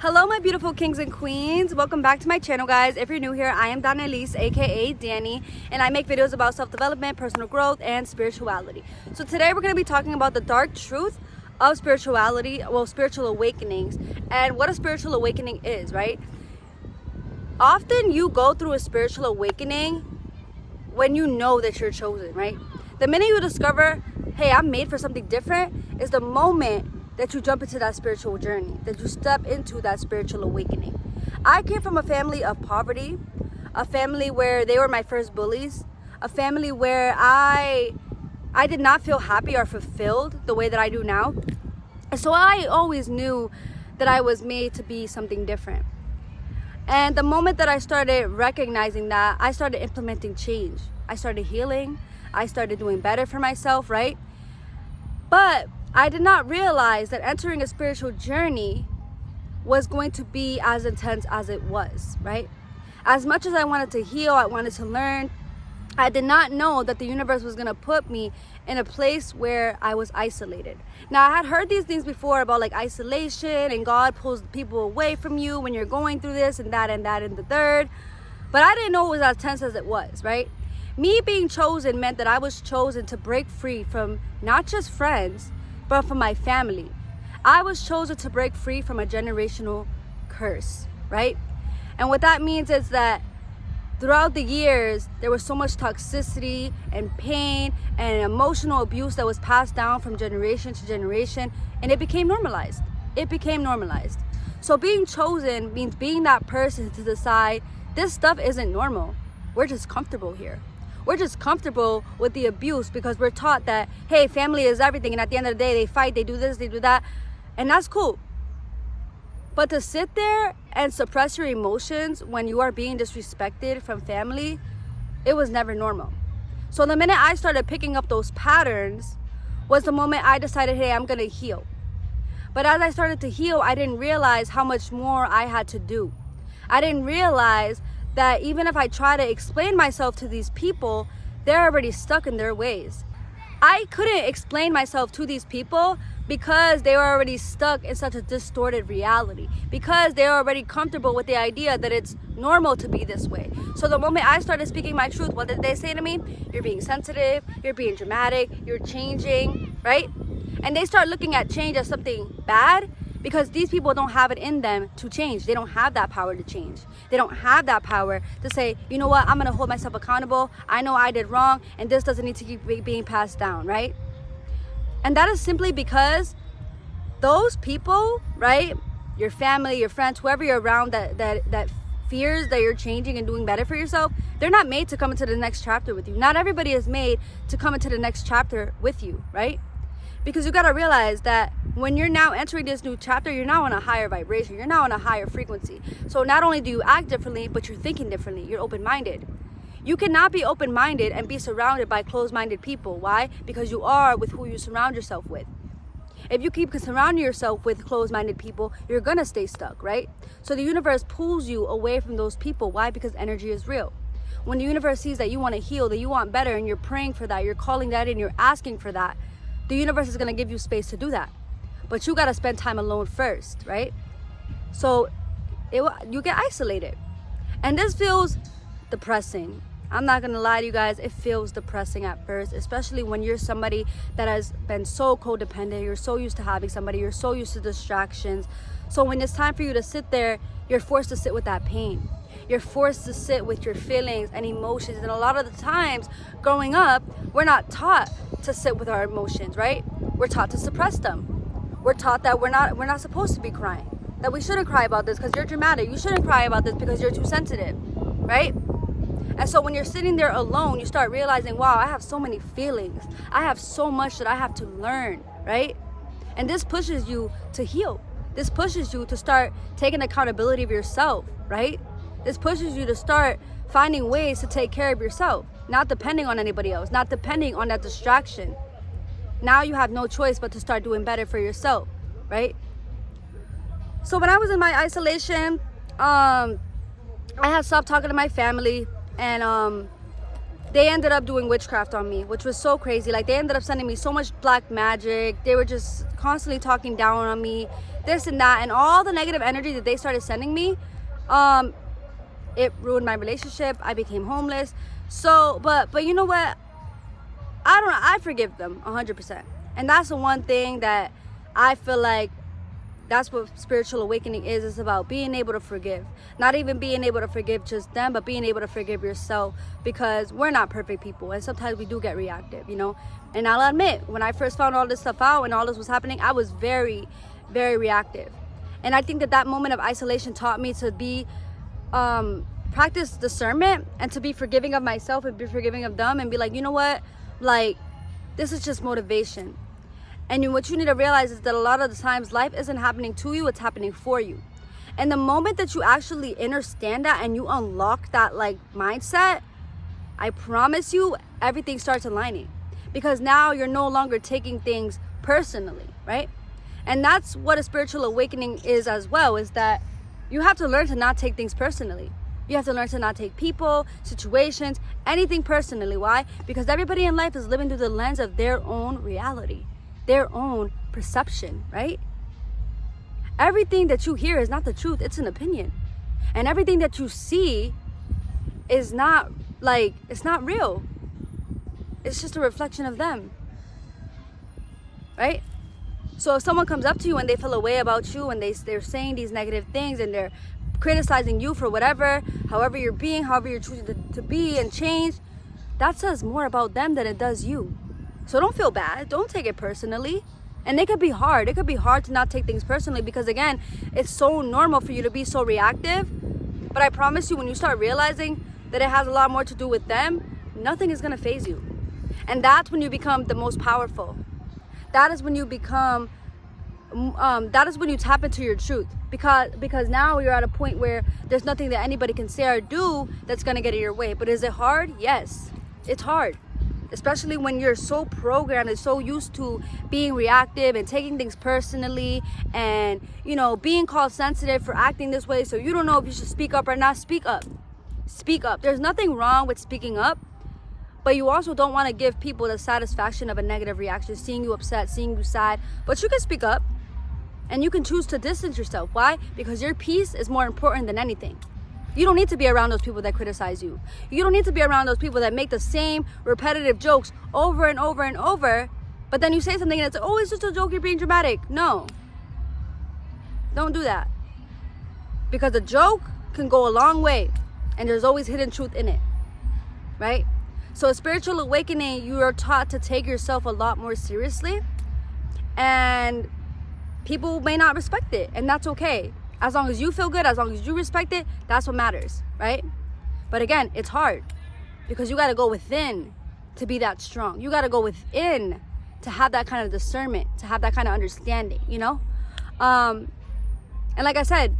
Hello my beautiful kings and queens, welcome back to my channel guys. If you're new here, I am Danelise aka Danny, and I make videos about self-development, personal growth, and spirituality. So today we're going to be talking about the dark truth of spirituality, well, spiritual awakenings, and what a spiritual awakening is, right? Often you go through a spiritual awakening when you know that you're chosen, right? The minute you discover, hey, I'm made for something different, is the moment that you jump into that spiritual journey, that you step into that spiritual awakening. I came from a family of poverty, a family where they were my first bullies, a family where I did not feel happy or fulfilled the way that I do now. And so I always knew that I was made to be something different. And the moment that I started recognizing that, I started implementing change. I started healing. I started doing better for myself, right? But I did not realize that entering a spiritual journey was going to be as intense as it was, right? As much as I wanted to heal, I wanted to learn, I did not know that the universe was going to put me in a place where I was isolated. Now, I had heard these things before about like isolation and God pulls people away from you when you're going through this and that and that and the third. But I didn't know it was as tense as it was, right? Me being chosen meant that I was chosen to break free from not just friends, but from my family. I was chosen to break free from a generational curse, right? And what that means is that throughout the years, there was so much toxicity and pain and emotional abuse that was passed down from generation to generation, and it became normalized. It became normalized. So being chosen means being that person to decide this stuff isn't normal. We're just comfortable here. We're just comfortable with the abuse because we're taught that, hey, family is everything. And at the end of the day, they fight, they do this, they do that. And that's cool. But to sit there and suppress your emotions when you are being disrespected from family, it was never normal. So the minute I started picking up those patterns was the moment I decided, hey, I'm going to heal. But as I started to heal, I didn't realize how much more I had to do. I didn't realize that even if I try to explain myself to these people, they're already stuck in their ways. I couldn't explain myself to these people because they were already stuck in such a distorted reality, because they're already comfortable with the idea that it's normal to be this way. So the moment I started speaking my truth, what did they say to me? You're being sensitive, you're being dramatic, you're changing, right? And they start looking at change as something bad, because these people don't have it in them to change. They don't have that power to change. They don't have that power to say, you know what, I'm gonna hold myself accountable. I know I did wrong and this doesn't need to keep being passed down, right? And that is simply because those people, right? Your family, your friends, whoever you're around that fears that you're changing and doing better for yourself, they're not made to come into the next chapter with you. Not everybody is made to come into the next chapter with you, right? Because you gotta realize that when you're now entering this new chapter, you're now on a higher vibration. You're now on a higher frequency. So not only do you act differently, but you're thinking differently. You're open-minded. You cannot be open-minded and be surrounded by closed-minded people. Why? Because you are with who you surround yourself with. If you keep surrounding yourself with closed-minded people, you're gonna stay stuck, right? So the universe pulls you away from those people. Why? Because energy is real. When the universe sees that you want to heal, that you want better, and you're praying for that, you're calling that in, you're asking for that, the universe is going to give you space to do that. But you got to spend time alone first, right? So you get isolated. And this feels depressing. I'm not going to lie to you guys. It feels depressing at first, especially when you're somebody that has been so codependent. You're so used to having somebody. You're so used to distractions. So when it's time for you to sit there, you're forced to sit with that pain. You're forced to sit with your feelings and emotions. And a lot of the times growing up, we're not taught to sit with our emotions, right? We're taught to suppress them. We're taught that we're not supposed to be crying, that we shouldn't cry about this because you're dramatic. You shouldn't cry about this because you're too sensitive, right? And so when you're sitting there alone, you start realizing, wow, I have so many feelings. I have so much that I have to learn, right? And this pushes you to heal. This pushes you to start taking accountability of yourself, right? This pushes you to start finding ways to take care of yourself, not depending on anybody else, not depending on that distraction. Now you have no choice but to start doing better for yourself, right? So when I was in my isolation, I had stopped talking to my family, and they ended up doing witchcraft on me, which was so crazy. Like, they ended up sending me so much black magic. They were just constantly talking down on me, this and that, and all the negative energy that they started sending me, it ruined my relationship. I became homeless. So, but you know what? I forgive them 100%. And that's the one thing that I feel like that's what spiritual awakening is. It's about being able to forgive. Not even being able to forgive just them, but being able to forgive yourself, because we're not perfect people. And sometimes we do get reactive, you know? And I'll admit, when I first found all this stuff out and all this was happening, I was very, very reactive. And I think that moment of isolation taught me to be, practice discernment and to be forgiving of myself and be forgiving of them and be like, you know what? Like, this is just motivation. And what you need to realize is that a lot of the times life isn't happening to you, it's happening for you. And the moment that you actually understand that and you unlock that like mindset, I promise you everything starts aligning, because now you're no longer taking things personally, right? And that's what a spiritual awakening is as well, is that you have to learn to not take things personally. You have to learn to not take people, situations, anything personally. Why? Because everybody in life is living through the lens of their own reality, their own perception, right? Everything that you hear is not the truth, it's an opinion. And everything that you see is not like, it's not real. It's just a reflection of them, right? So if someone comes up to you and they feel a way about you and they're saying these negative things and they're criticizing you for whatever, however you're being, however you're choosing to be and change, that says more about them than it does you. So don't feel bad. Don't take it personally. And it could be hard. It could be hard to not take things personally, because again, it's so normal for you to be so reactive. But I promise you, when you start realizing that it has a lot more to do with them, nothing is going to faze you. And that's when you become the most powerful. That is when you become, that is when you tap into your truth. Because now you're at a point where there's nothing that anybody can say or do that's going to get in your way. But is it hard? Yes, it's hard. Especially when you're so programmed and so used to being reactive and taking things personally and, you know, being called sensitive for acting this way. So you don't know if you should speak up or not. Speak up. Speak up. There's nothing wrong with speaking up. But you also don't want to give people the satisfaction of a negative reaction, seeing you upset, seeing you sad. But you can speak up. And you can choose to distance yourself. Why? Because your peace is more important than anything. You don't need to be around those people that criticize you. You don't need to be around those people that make the same repetitive jokes over and over and over. But then you say something and it's like, oh, it's just a joke, you're being dramatic. No. Don't do that. Because a joke can go a long way. And there's always hidden truth in it. Right? So a spiritual awakening, you are taught to take yourself a lot more seriously. And people may not respect it, and that's okay. As long as you feel good, as long as you respect it, that's what matters, right? But again, it's hard because you got to go within to be that strong. You got to go within to have that kind of discernment, to have that kind of understanding, you know? And like I said,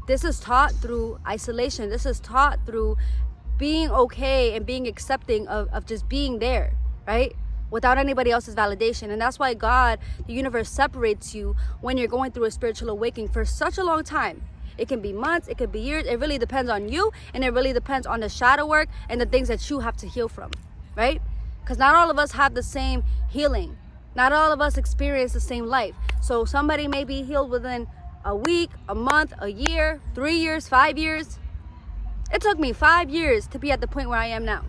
this is taught through isolation. This is taught through being okay and being accepting of just being there, right? Without anybody else's validation. And that's why God, the universe, separates you when you're going through a spiritual awakening for such a long time. It can be months, it could be years. It really depends on you, and it really depends on the shadow work and the things that you have to heal from, right? Because not all of us have the same healing. Not all of us experience the same life. So somebody may be healed within a week, a month, a year, 3 years, 5 years. It took me 5 years to be at the point where I am now.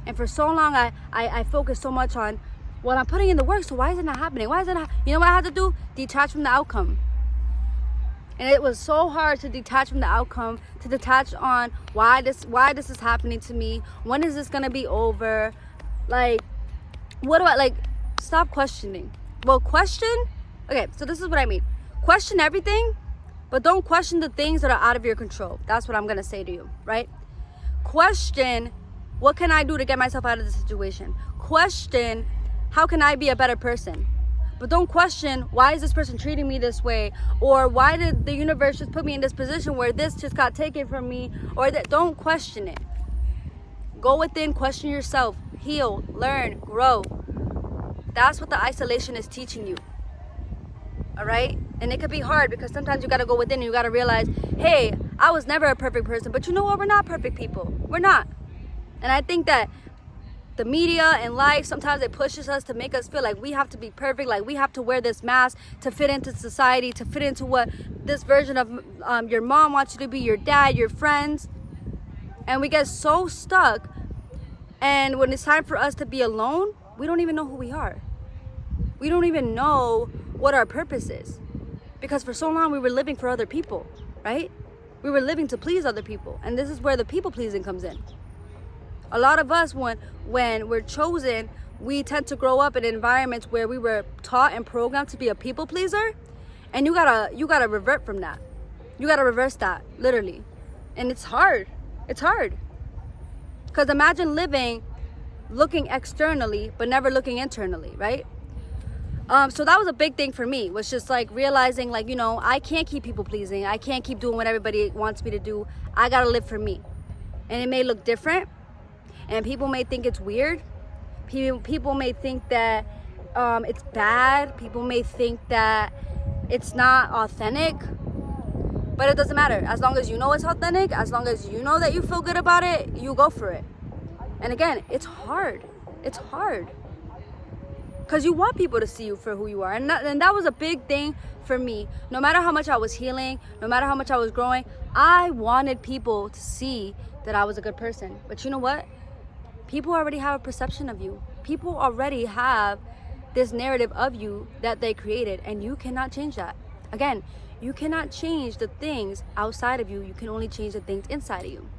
And for so long, I focused so much on, well, I'm putting in the work, so why is it not happening? Why is it not? You know what I had to do? Detach from the outcome. And it was so hard to detach from the outcome, to detach on why this is happening to me. When is this gonna be over? Like, what do I, like, stop questioning. Well, question, okay, so this is what I mean. Question everything, but don't question the things that are out of your control. That's what I'm gonna say to you, right? Question, what can I do to get myself out of the situation? Question, how can I be a better person? But don't question, why is this person treating me this way? Or why did the universe just put me in this position where this just got taken from me? Or that, don't question it. Go within, question yourself, heal, learn, grow. That's what the isolation is teaching you. All right? And it could be hard because sometimes you got to go within and you got to realize, hey, I was never a perfect person. But you know what? We're not perfect people. We're not. And I think that the media and life, sometimes it pushes us to make us feel like we have to be perfect, like we have to wear this mask to fit into society, to fit into what this version of your mom wants you to be, your dad, your friends. And we get so stuck. And when it's time for us to be alone, we don't even know who we are. We don't even know what our purpose is. Because for so long we were living for other people, right? We were living to please other people. And this is where the people pleasing comes in. A lot of us, when we're chosen, we tend to grow up in environments where we were taught and programmed to be a people pleaser, and you gotta revert from that. You gotta reverse that, literally. And it's hard. It's hard. Because imagine looking externally but never looking internally, right? So that was a big thing for me, was just like realizing, like, you know, I can't keep people pleasing. I can't keep doing what everybody wants me to do. I gotta live for me. And it may look different, and people may think it's weird. People may think that it's bad. People may think that it's not authentic. But it doesn't matter. As long as you know it's authentic, as long as you know that you feel good about it, you go for it. And again, it's hard. It's hard. Because you want people to see you for who you are. And that was a big thing for me. No matter how much I was healing, no matter how much I was growing, I wanted people to see that I was a good person. But you know what? People already have a perception of you. People already have this narrative of you that they created, and you cannot change that. Again, you cannot change the things outside of you. You can only change the things inside of you.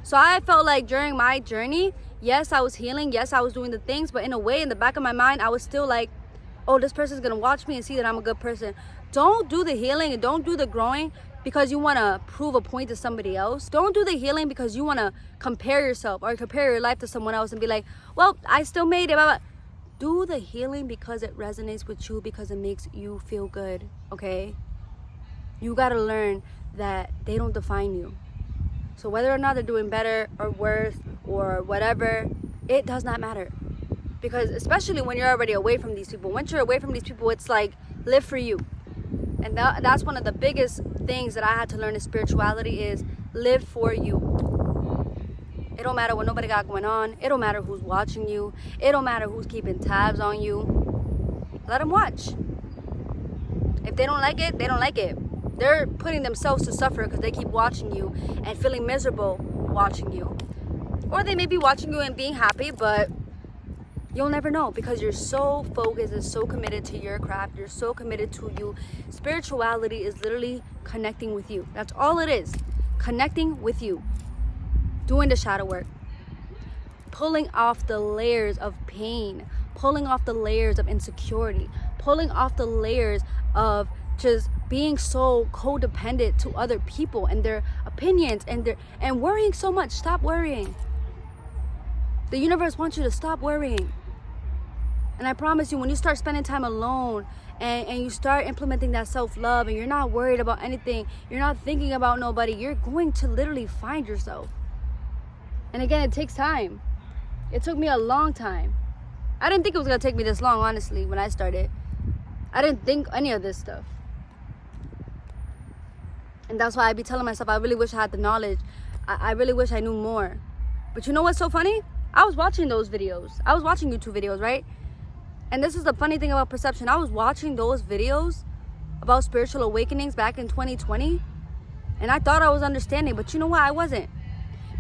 So I felt like during my journey, yes, I was healing. Yes, I was doing the things. But in a way, in the back of my mind, I was still like, oh, this person's going to watch me and see that I'm a good person. Don't do the healing and don't do the growing because you want to prove a point to somebody else. Don't do the healing because you want to compare yourself or compare your life to someone else and be like, well, I still made it. Blah, blah. Do the healing because it resonates with you, because it makes you feel good, okay? You got to learn that they don't define you. So whether or not they're doing better or worse or whatever, it does not matter. Because especially when you're already away from these people, once you're away from these people, it's like, live for you. And that's one of the biggest things that I had to learn in spirituality is live for you. It don't matter what nobody got going on. It don't matter who's watching you. It don't matter who's keeping tabs on you. Let them watch. If they don't like it, they don't like it. They're putting themselves to suffer because they keep watching you and feeling miserable watching you. Or they may be watching you and being happy, but you'll never know because you're so focused and so committed to your craft. You're so committed to you. Spirituality is literally connecting with you. That's all it is. Connecting with you. Doing the shadow work. Pulling off the layers of pain. Pulling off the layers of insecurity. Pulling off the layers of just being so codependent to other people and their opinions and worrying so much. Stop worrying. The universe wants you to stop worrying. And I promise you, when you start spending time alone and you start implementing that self-love and you're not worried about anything, you're not thinking about nobody, you're going to literally find yourself. And again, it takes time. It took me a long time. I didn't think it was going to take me this long, honestly, when I started. I didn't think any of this stuff. And that's why I be telling myself, I really wish I had the knowledge. I really wish I knew more. But you know what's so funny? I was watching those videos. I was watching YouTube videos, right? And this is the funny thing about perception. I was watching those videos about spiritual awakenings back in 2020. And I thought I was understanding. But you know what? I wasn't.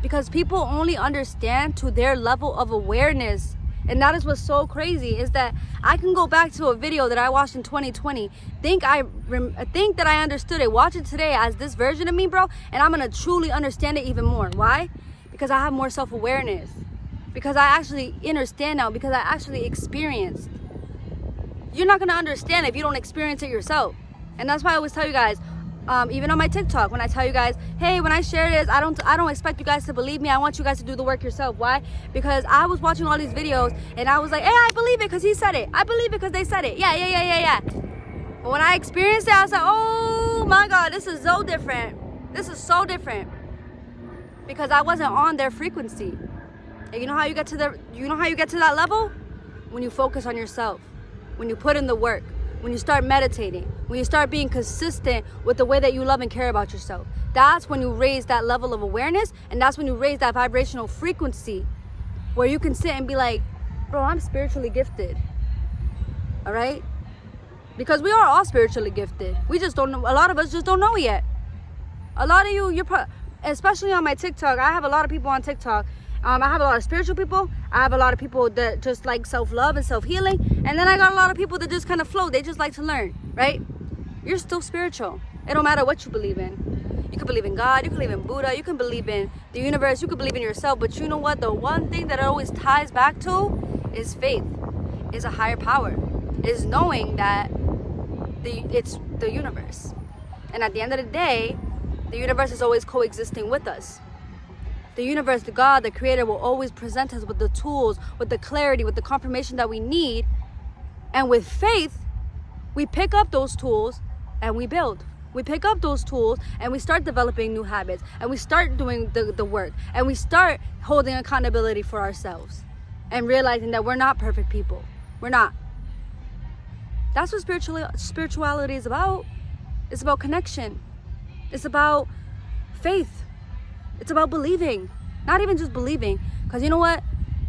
Because people only understand to their level of awareness. And that is what's so crazy, is that I can go back to a video that I watched in 2020, think that I understood it, watch it today as this version of me, bro, and I'm going to truly understand it even more. Why? Because I have more self-awareness. Because I actually understand now, because I actually experienced. You're not going to understand if you don't experience it yourself. And that's why I always tell you guys, even on my TikTok, when I tell you guys, hey, when I share this, I don't expect you guys to believe me. I want you guys to do the work yourself. Why? Because I was watching all these videos and I was like, hey, I believe it because he said it. I believe it because they said it. Yeah. But when I experienced it, I was like, oh my God, this is so different. This is so different. Because I wasn't on their frequency. And you know how you get to that level? When you focus on yourself. When you put in the work. when you start meditating, when you start being consistent with the way that you love and care about yourself. That's when you raise that level of awareness, and that's when you raise that vibrational frequency where you can sit and be like, bro, I'm spiritually gifted. All right? Because we are all spiritually gifted. We just don't know. A lot of us just don't know it yet. A lot of you, especially on my TikTok, I have a lot of people on TikTok. I have a lot of spiritual people. I have a lot of people that just like self-love and self-healing. And then I got a lot of people that just kind of float. They just like to learn, right? You're still spiritual. It don't matter what you believe in. You can believe in God. You can believe in Buddha. You can believe in the universe. You can believe in yourself. But you know what? The one thing that it always ties back to is faith, is a higher power, is knowing that it's the universe. And at the end of the day, the universe is always coexisting with us. The universe, the God, the creator will always present us with the tools, with the clarity, with the confirmation that we need. And with faith, we pick up those tools and we build. We pick up those tools and we start developing new habits, and we start doing the work, and we start holding accountability for ourselves and realizing that we're not perfect people. We're not. That's what spirituality is about. It's about connection. It's about faith. It's about believing. Not even just believing. Because you know what?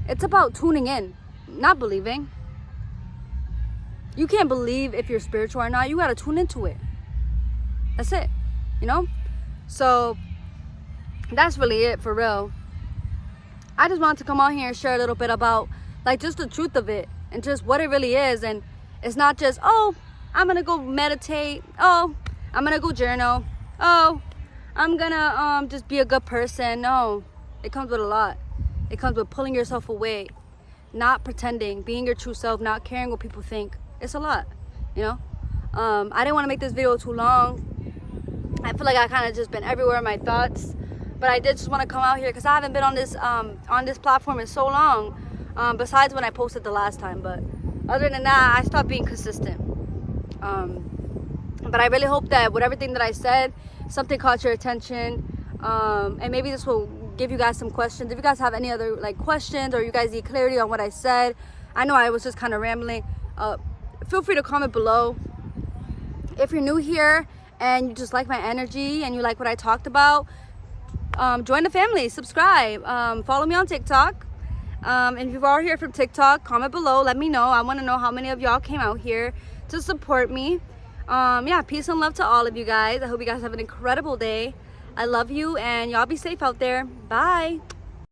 It's about tuning in, not believing. You can't believe if you're spiritual or not. You got to tune into it. That's it. You know? So that's really it for real. I just wanted to come on here and share a little bit about like just the truth of it and just what it really is. And it's not just, oh, I'm going to go meditate. Oh, I'm going to go journal. Oh, I'm going to just be a good person. No, it comes with a lot. It comes with pulling yourself away, not pretending, being your true self, not caring what people think. It's a lot, you know? I didn't want to make this video too long. I feel like I kind of just been everywhere in my thoughts. But I did just want to come out here because I haven't been on this platform in so long, besides when I posted the last time. But other than that, I stopped being consistent. But I really hope that with everything that I said, something caught your attention, and maybe this will give you guys some questions. If you guys have any other like questions, or you guys need clarity on what I said, I know I was just kind of rambling, feel free to comment below. If you're new here and you just like my energy and you like what I talked about, join the family, subscribe, follow me on TikTok. And if you are here from TikTok, comment below, let me know. I want to know how many of y'all came out here to support me. Yeah, peace and love to all of you guys. I hope you guys have an incredible day. I love you, and y'all be safe out there. Bye.